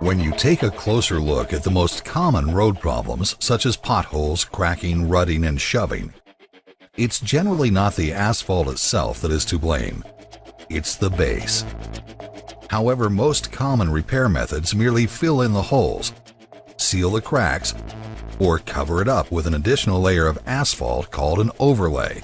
When you take a closer look at the most common road problems, such as potholes, cracking, rutting, and shoving, it's generally not the asphalt itself that is to blame. It's the base. However, most common repair methods merely fill in the holes, seal the cracks, or cover it up with an additional layer of asphalt called an overlay.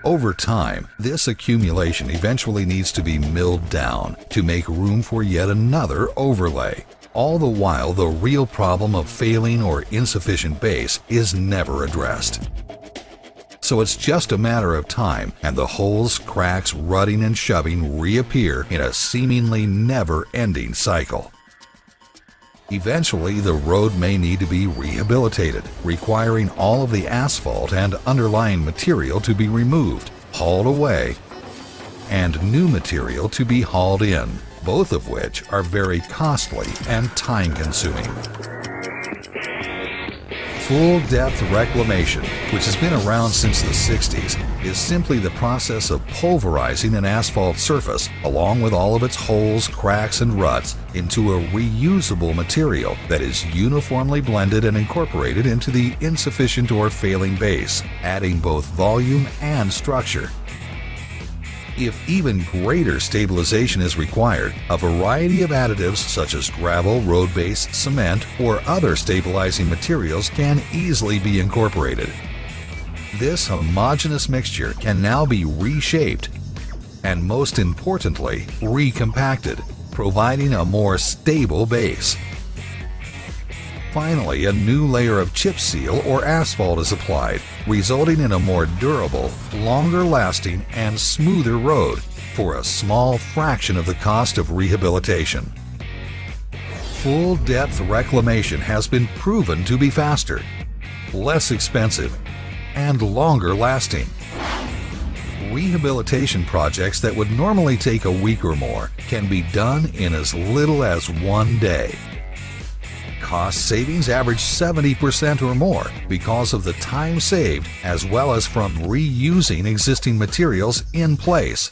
Over time, this accumulation eventually needs to be milled down to make room for yet another overlay. All the while, the real problem of failing or insufficient base is never addressed. So it's just a matter of time, and the holes, cracks, rutting, and shoving reappear in a seemingly never-ending cycle. Eventually, the road may need to be rehabilitated, requiring all of the asphalt and underlying material to be removed, hauled away, and new material to be hauled in, both of which are very costly and time-consuming. Full-depth reclamation, which has been around since the 60s, is simply the process of pulverizing an asphalt surface, along with all of its holes, cracks, and ruts, into a reusable material that is uniformly blended and incorporated into the insufficient or failing base, adding both volume and structure. If even greater stabilization is required, a variety of additives such as gravel, road base, cement, or other stabilizing materials can easily be incorporated. This homogeneous mixture can now be reshaped and, most importantly, recompacted, providing a more stable base. Finally, a new layer of chip seal or asphalt is applied, resulting in a more durable, longer-lasting, and smoother road for a small fraction of the cost of rehabilitation. Full-depth reclamation has been proven to be faster, less expensive, and longer-lasting. Rehabilitation projects that would normally take a week or more can be done in as little as 1 day. Cost savings average 70% or more because of the time saved, as well as from reusing existing materials in place.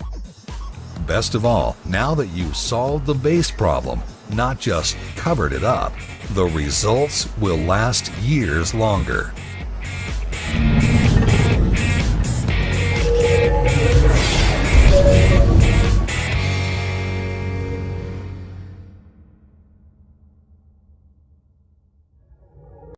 Best of all, now that you've solved the base problem, not just covered it up, the results will last years longer.